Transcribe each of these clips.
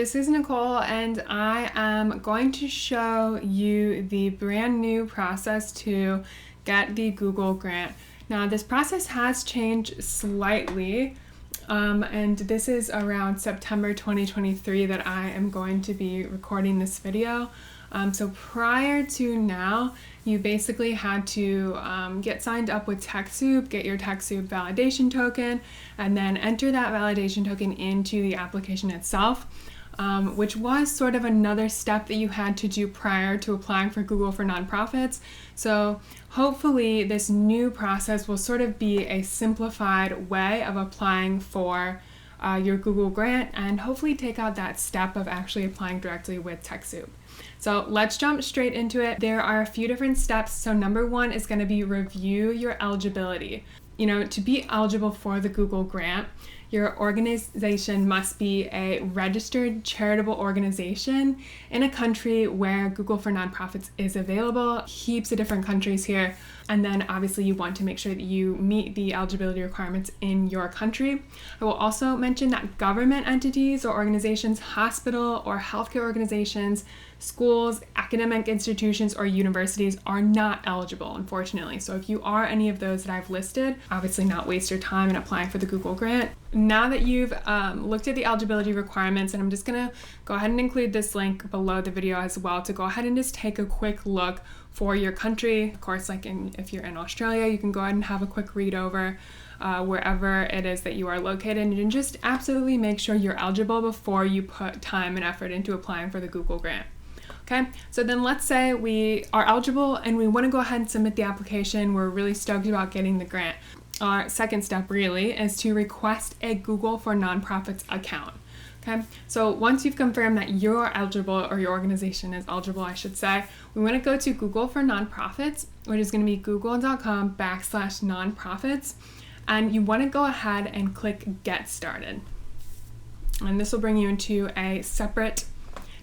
this is Nicole, and I am going to show you the brand new process to get the Google grant. Now, this process has changed slightly, and this is around September 2023 that I am going to be recording this video. So prior to now, you basically had to get signed up with TechSoup, get your TechSoup validation token, and then enter that validation token into the application itself, which was sort of another step that you had to do prior to applying for Google for Nonprofits. So hopefully this new process will sort of be a simplified way of applying for your Google grant and hopefully take out that step of actually applying directly with TechSoup. So let's jump straight into it. There are a few different steps. So number one is going to be review your eligibility. To be eligible for the Google grant, your organization must be a registered charitable organization in a country where Google for Nonprofits is available. Heaps of different countries here. And then obviously you want to make sure that you meet the eligibility requirements in your country. I will also mention that government entities or organizations, hospital or healthcare organizations, schools, academic institutions, or universities are not eligible, unfortunately. So if you are any of those that I've listed, obviously not waste your time in applying for the Google grant. Now that you've looked at the eligibility requirements, and I'm just gonna go ahead and include this link below the video as well to go ahead and just take a quick look for your country. Of course, if you're in Australia, you can go ahead and have a quick read over wherever it is that you are located, and just absolutely make sure you're eligible before you put time and effort into applying for the Google grant. Okay, so then let's say we are eligible and we want to go ahead and submit the application. We're really stoked about getting the grant. Our second step really is to request a Google for Nonprofits account. Okay, so once you've confirmed that you're eligible, or your organization is eligible, I should say, we want to go to Google for Nonprofits, which is going to be google.com/nonprofits, and you want to go ahead and click Get Started. And this will bring you into a separate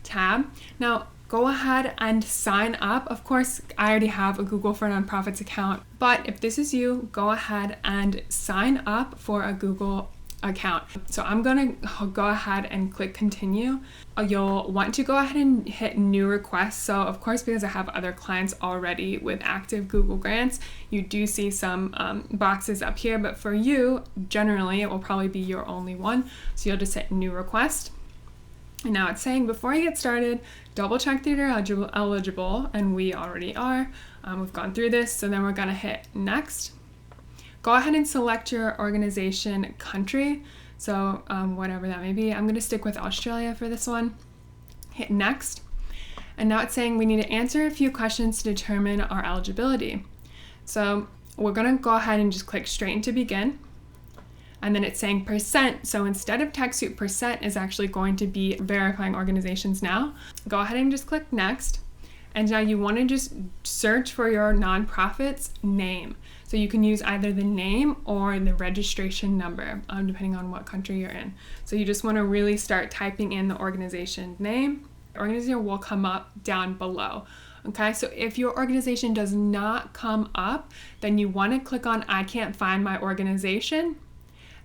tab. Now, go ahead and sign up. Of course, I already have a Google for Nonprofits account, but if this is you, go ahead and sign up for a Google account. So I'm gonna go ahead and click continue. You'll want to go ahead and hit new requests. So of course, because I have other clients already with active Google grants, you do see some boxes up here, but for you, generally, it will probably be your only one. So you'll just hit new request. And now it's saying before you get started, double check that you're eligible, and we already are. We've gone through this, so then we're gonna hit next. Go ahead and select your organization country, so whatever that may be. I'm gonna stick with Australia for this one. Hit next, and now it's saying we need to answer a few questions to determine our eligibility. So we're gonna go ahead and just click straight into begin. And then it's saying percent. So instead of TechSoup, percent is actually going to be verifying organizations now. Go ahead and just click next. And now you want to just search for your nonprofit's name. So you can use either the name or the registration number, depending on what country you're in. So you just want to really start typing in the organization name. The organization will come up down below. Okay, so if your organization does not come up, then you want to click on I can't find my organization.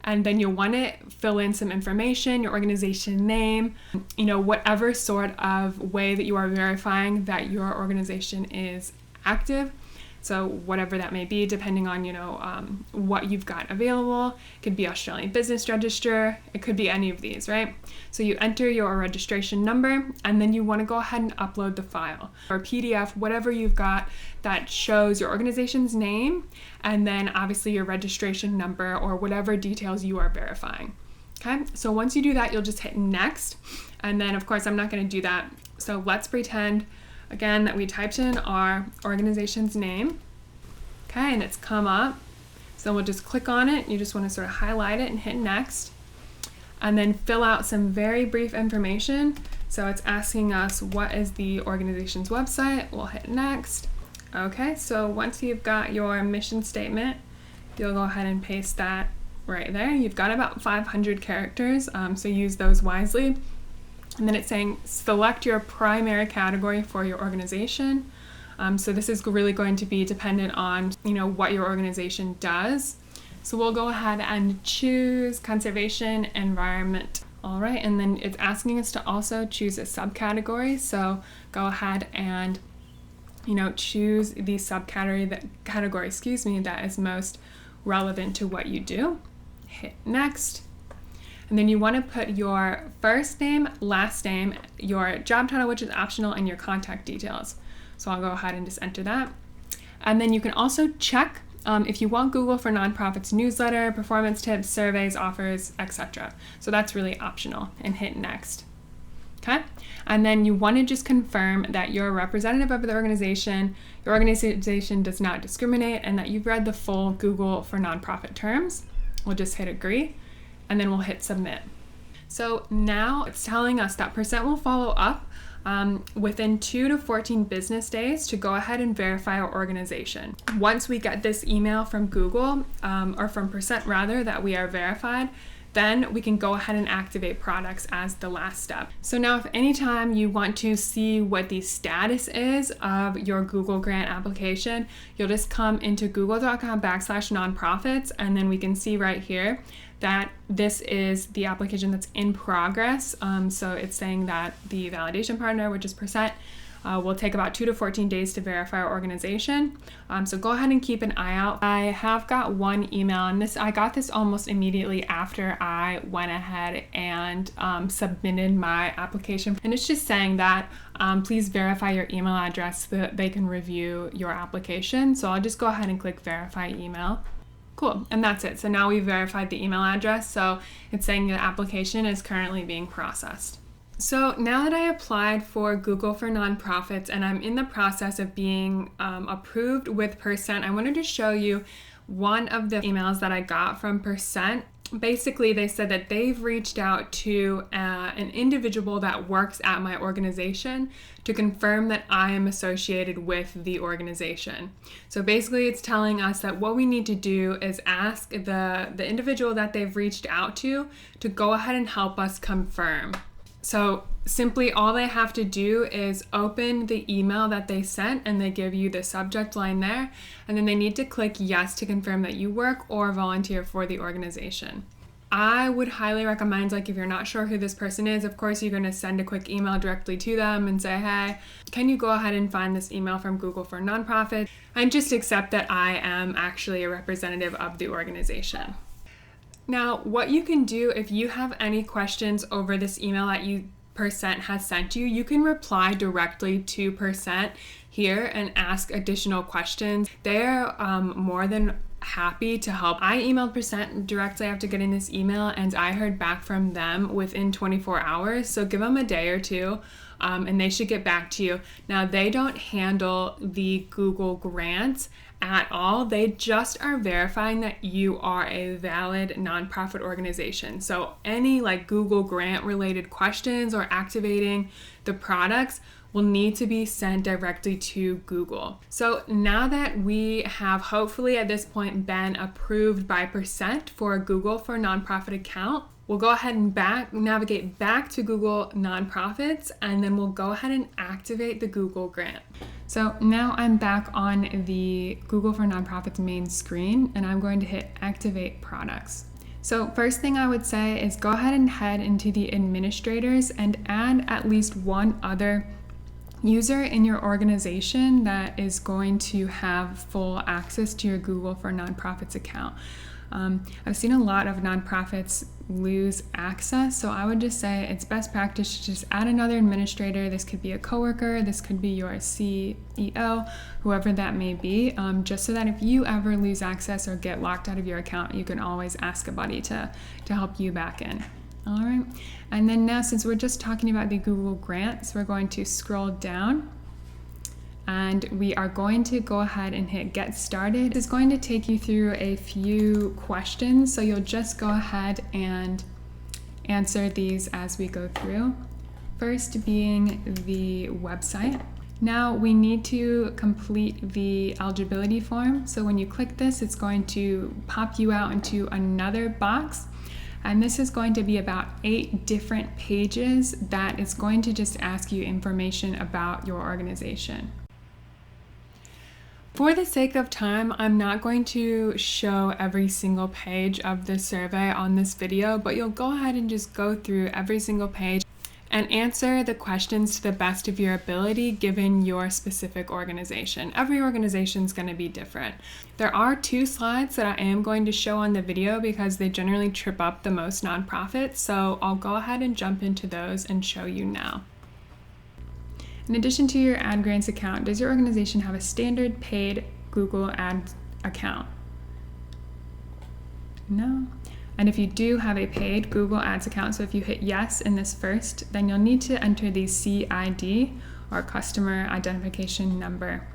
And then you'll want to fill in some information, your organization name, whatever sort of way that you are verifying that your organization is active. So whatever that may be, depending on, what you've got available. It could be Australian Business Register. It could be any of these, right? So you enter your registration number, and then you want to go ahead and upload the file or PDF, whatever you've got that shows your organization's name, and then obviously your registration number or whatever details you are verifying. Okay, so once you do that, you'll just hit next. And then of course, I'm not going to do that. So let's pretend again that we typed in our organization's name. Okay, and it's come up. So we'll just click on it. You just want to sort of highlight it and hit next. And then fill out some very brief information. So it's asking us what is the organization's website. We'll hit next. Okay, so once you've got your mission statement, you'll go ahead and paste that right there. You've got about 500 characters, so use those wisely. And then it's saying select your primary category for your organization. So this is really going to be dependent on, what your organization does. So we'll go ahead and choose conservation, environment, All right, and then it's asking us to also choose a subcategory. So go ahead and choose the subcategory that is most relevant to what you do. Hit next. And then you want to put your first name, last name, your job title, which is optional, and your contact details. So I'll go ahead and just enter that. And then you can also check if you want Google for Nonprofits newsletter, performance tips, surveys, offers, etc. So that's really optional, and hit next. Okay? And then you want to just confirm that you're a representative of the organization, your organization does not discriminate, and that you've read the full Google for Nonprofit terms. We'll just hit agree, and then we'll hit submit. So now it's telling us that Percent will follow up within 2 to 14 business days to go ahead and verify our organization. Once we get this email from Google, or from Percent rather, that we are verified, then we can go ahead and activate products as the last step. So now if anytime you want to see what the status is of your Google grant application, you'll just come into google.com/nonprofits, and then we can see right here that this is the application that's in progress. So it's saying that the validation partner, which is Percent, will take about 2 to 14 days to verify our organization. So go ahead and keep an eye out. I have got one email, and I got this almost immediately after I went ahead and submitted my application. And it's just saying that please verify your email address so that they can review your application. So I'll just go ahead and click verify email. Cool, and that's it. So now we've verified the email address. So it's saying the application is currently being processed. So now that I applied for Google for Nonprofits and I'm in the process of being approved with Percent, I wanted to show you one of the emails that I got from Percent. Basically, they said that they've reached out to an individual that works at my organization to confirm that I am associated with the organization. So basically, it's telling us that what we need to do is ask the individual that they've reached out to go ahead and help us confirm. So simply all they have to do is open the email that they sent, and they give you the subject line there, and then they need to click yes to confirm that you work or volunteer for the organization. I would highly recommend, if you're not sure who this person is, of course you're going to send a quick email directly to them and say, hey, can you go ahead and find this email from Google for Nonprofit, and just accept that I am actually a representative of the organization. Now, what you can do if you have any questions over this email that Percent has sent you, you can reply directly to Percent here and ask additional questions. They're more than happy to help. I emailed Percent directly after getting this email, and I heard back from them within 24 hours. So give them a day or two, and they should get back to you. Now, they don't handle the Google grants at all. They just are verifying that you are a valid nonprofit organization. So any Google grant related questions or activating the products will need to be sent directly to Google. So now that we have hopefully at this point been approved by Percent for a Google for Nonprofit account, we'll go ahead and navigate back to Google Nonprofits, and then we'll go ahead and activate the Google grant. So now I'm back on the Google for Nonprofits main screen, and I'm going to hit activate products. So first thing I would say is go ahead and head into the administrators and add at least one other user in your organization that is going to have full access to your Google for Nonprofits account. I've seen a lot of nonprofits lose access, so I would just say it's best practice to just add another administrator. This could be a coworker, this could be your CEO, whoever that may be, just so that if you ever lose access or get locked out of your account, you can always ask a buddy to help you back in. All right, and then now since we're just talking about the Google grants, we're going to scroll down, and we are going to go ahead and hit get started. It's going to take you through a few questions, so you'll just go ahead and answer these as we go through. First being the website. Now we need to complete the eligibility form. So when you click this, it's going to pop you out into another box. And this is going to be about 8 different pages that is going to just ask you information about your organization. For the sake of time, I'm not going to show every single page of the survey on this video, but you'll go ahead and just go through every single page and answer the questions to the best of your ability given your specific organization. Every organization is going to be different. There are 2 slides that I am going to show on the video because they generally trip up the most nonprofits, so I'll go ahead and jump into those and show you now. In addition to your AdGrants account, does your organization have a standard paid Google Ads account? No. And if you do have a paid Google Ads account, so if you hit yes in this first, then you'll need to enter the CID, or Customer Identification Number,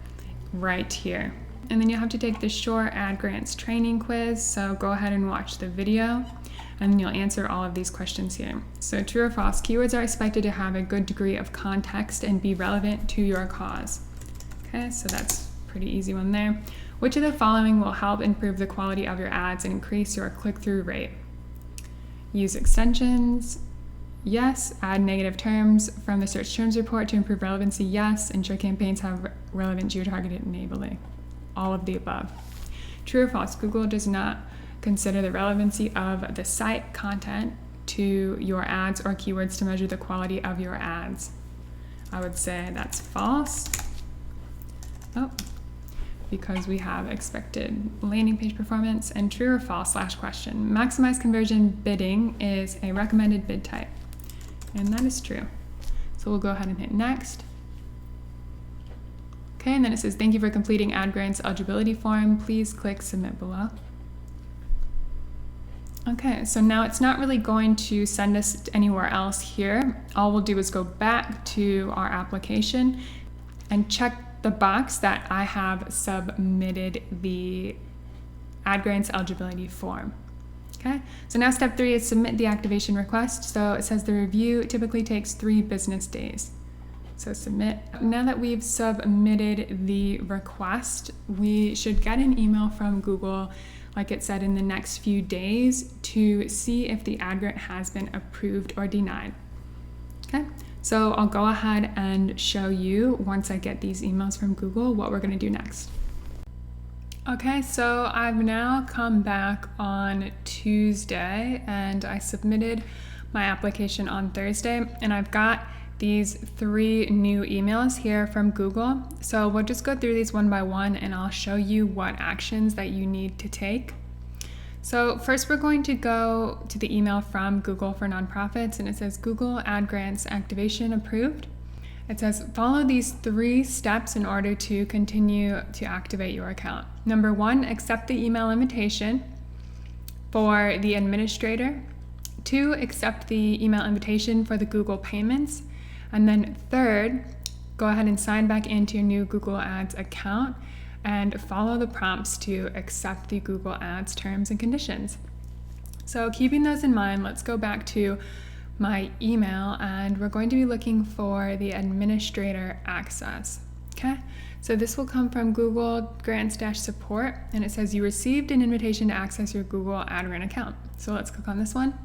right here. And then you'll have to take the Sure AdGrants training quiz, so go ahead and watch the video, and you'll answer all of these questions here. So true or false, keywords are expected to have a good degree of context and be relevant to your cause. Okay, so that's a pretty easy one there. Which of the following will help improve the quality of your ads and increase your click-through rate? Use extensions, yes. Add negative terms from the search terms report to improve relevancy, yes. Ensure campaigns have relevant geo-targeted enabling. All of the above. True or false, Google does not consider the relevancy of the site content to your ads or keywords to measure the quality of your ads. I would say that's false. Oh, because we have expected landing page performance. And true or false / question. Maximize conversion bidding is a recommended bid type. And that is true. So we'll go ahead and hit next. Okay, and then it says, thank you for completing AdGrants eligibility form. Please click submit below. Okay, so now it's not really going to send us anywhere else here. All we'll do is go back to our application and check the box that I have submitted the AdGrants eligibility form. Okay, so now step 3 is submit the activation request. So it says the review typically takes 3 business days. So submit. Now that we've submitted the request, we should get an email from Google, like it said, in the next few days to see if the ad grant has been approved or denied. Okay, so I'll go ahead and show you, once I get these emails from Google, what we're going to do next. Okay, so I've now come back on Tuesday and I submitted my application on Thursday, and I've got these 3 new emails here from Google. So we'll just go through these one by one and I'll show you what actions that you need to take. So first we're going to go to the email from Google for Nonprofits, and it says Google AdGrants activation approved. It says follow these 3 steps in order to continue to activate your account. Number 1, accept the email invitation for the administrator. 2, accept the email invitation for the Google payments. And then 3rd, go ahead and sign back into your new Google Ads account and follow the prompts to accept the Google Ads terms and conditions. So keeping those in mind, let's go back to my email and we're going to be looking for the administrator access. Okay, so this will come from Google Grants-support, and it says you received an invitation to access your Google AdGrant account. So let's click on this one.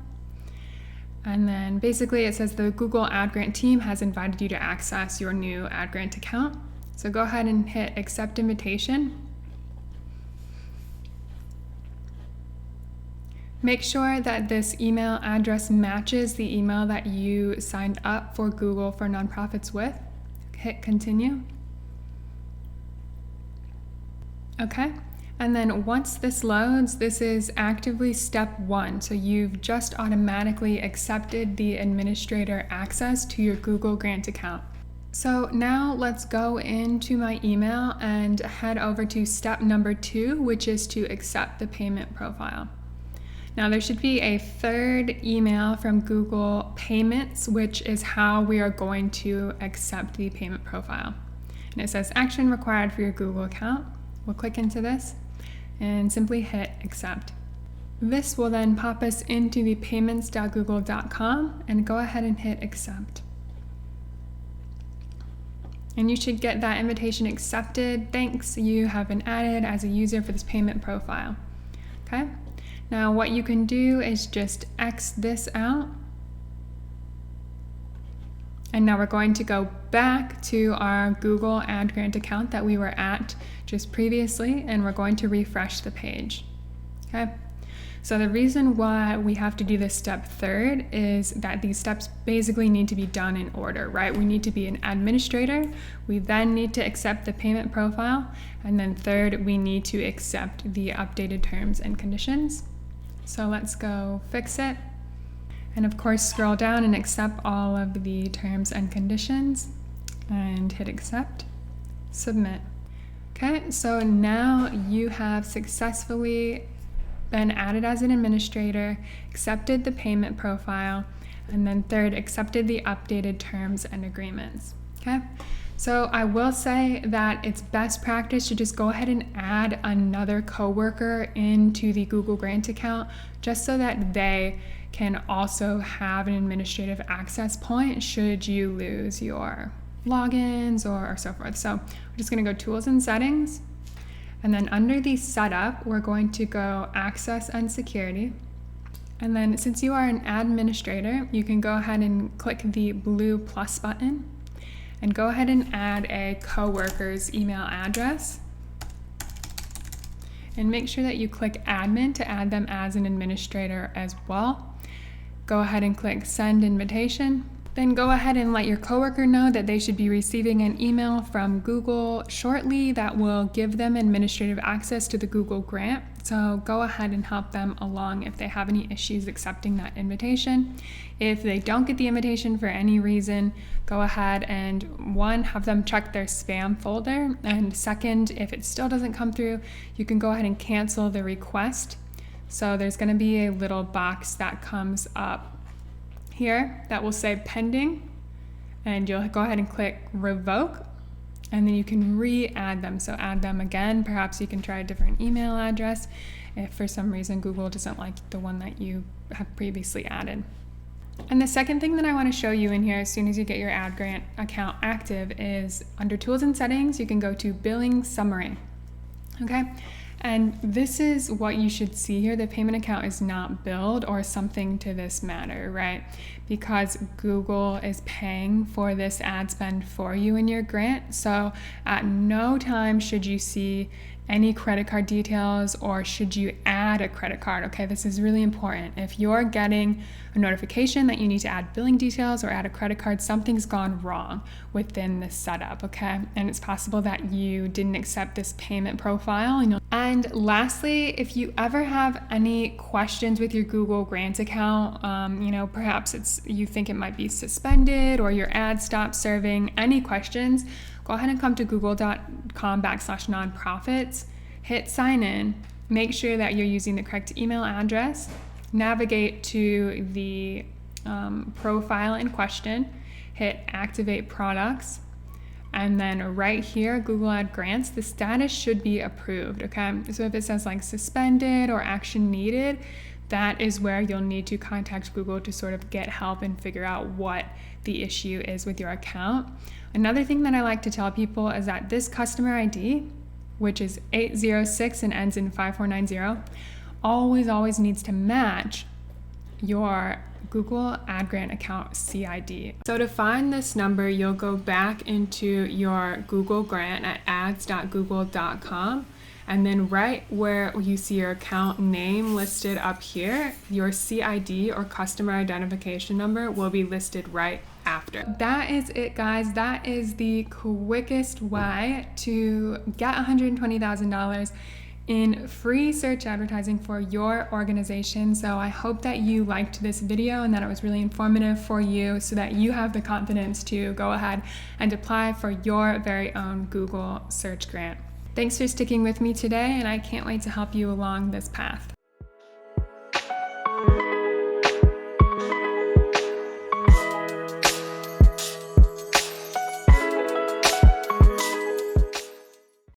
And then basically it says the Google AdGrant team has invited you to access your new AdGrant account. So go ahead and hit accept invitation. Make sure that this email address matches the email that you signed up for Google for Nonprofits with. Hit continue. Okay. And then once this loads, this is actively step 1. So you've just automatically accepted the administrator access to your Google Grant account. So now let's go into my email and head over to step number 2, which is to accept the payment profile. Now there should be a 3rd email from Google Payments, which is how we are going to accept the payment profile. And it says action required for your Google account. We'll click into this and simply hit accept. This will then pop us into the payments.google.com and go ahead and hit accept. And you should get that invitation accepted. Thanks, you have been added as a user for this payment profile. Okay, now what you can do is just X this out And now we're going to go back to our Google Ad Grant account that we were at just previously, and we're going to refresh the page. Okay. So the reason why we have to do this step third is that these steps basically need to be done in order, right? We need to be an administrator. We then need to accept the payment profile. And then third, we need to accept the updated terms and conditions. So let's go fix it. And of course, scroll down and accept all of the terms and conditions and hit accept, submit. Okay, so now you have successfully been added as an administrator, accepted the payment profile, and then third, accepted the updated terms and agreements. Okay, so I will say that it's best practice to just go ahead and add another coworker into the Google Grant account just so that they can also have an administrative access point should you lose your logins or so forth. So we're just going to go Tools and Settings. And then under the setup, we're going to go access and security. And then since you are an administrator, you can go ahead and click the blue plus button and go ahead and add a coworker's email address. And make sure that you click admin to add them as an administrator as well. Go ahead and click send invitation. Then go ahead and let your coworker know that they should be receiving an email from Google shortly that will give them administrative access to the Google Grant. So go ahead and help them along if they have any issues accepting that invitation. If they don't get the invitation for any reason, go ahead and one, have them check their spam folder. And second, if it still doesn't come through, you can go ahead and cancel the request. So there's going to be a little box that comes up here that will say pending, and you'll go ahead and click revoke, and then you can re-add them. So add them again. Perhaps you can try a different email address if for some reason Google doesn't like the one that you have previously added. And the second thing that I want to show you in here as soon as you get your Ad Grant account active is under Tools and Settings, you can go to Billing Summary. Okay. And this is what you should see here. The payment account is not billed or something to this matter, right? Because Google is paying for this ad spend for you in your grant. So at no time should you see any credit card details or should you add a credit card. Okay, this is really important. If you're getting a notification that you need to add billing details or add a credit card, something's gone wrong within the setup, okay? And it's possible that you didn't accept this payment profile. And lastly, if you ever have any questions with your Google Grant account, perhaps you think it might be suspended or your ad stopped serving, any questions, go ahead and come to google.com/nonprofits, hit sign in, make sure that you're using the correct email address, navigate to the profile in question, hit activate products, and then right here, Google Ad Grants, the status should be approved, okay? So if it says like suspended or action needed, that is where you'll need to contact Google to sort of get help and figure out what the issue is with your account. Another thing that I like to tell people is that this customer ID, which is 806 and ends in 5490, always needs to match your Google Ad Grant account CID. So to find this number, you'll go back into your Google Grant at ads.google.com. And then right where you see your account name listed up here, your CID or customer identification number will be listed right after. That is it, guys. That is the quickest way to get $120,000 in free search advertising for your organization. So I hope that you liked this video and that it was really informative for you so that you have the confidence to go ahead and apply for your very own Google search grant. Thanks for sticking with me today, and I can't wait to help you along this path.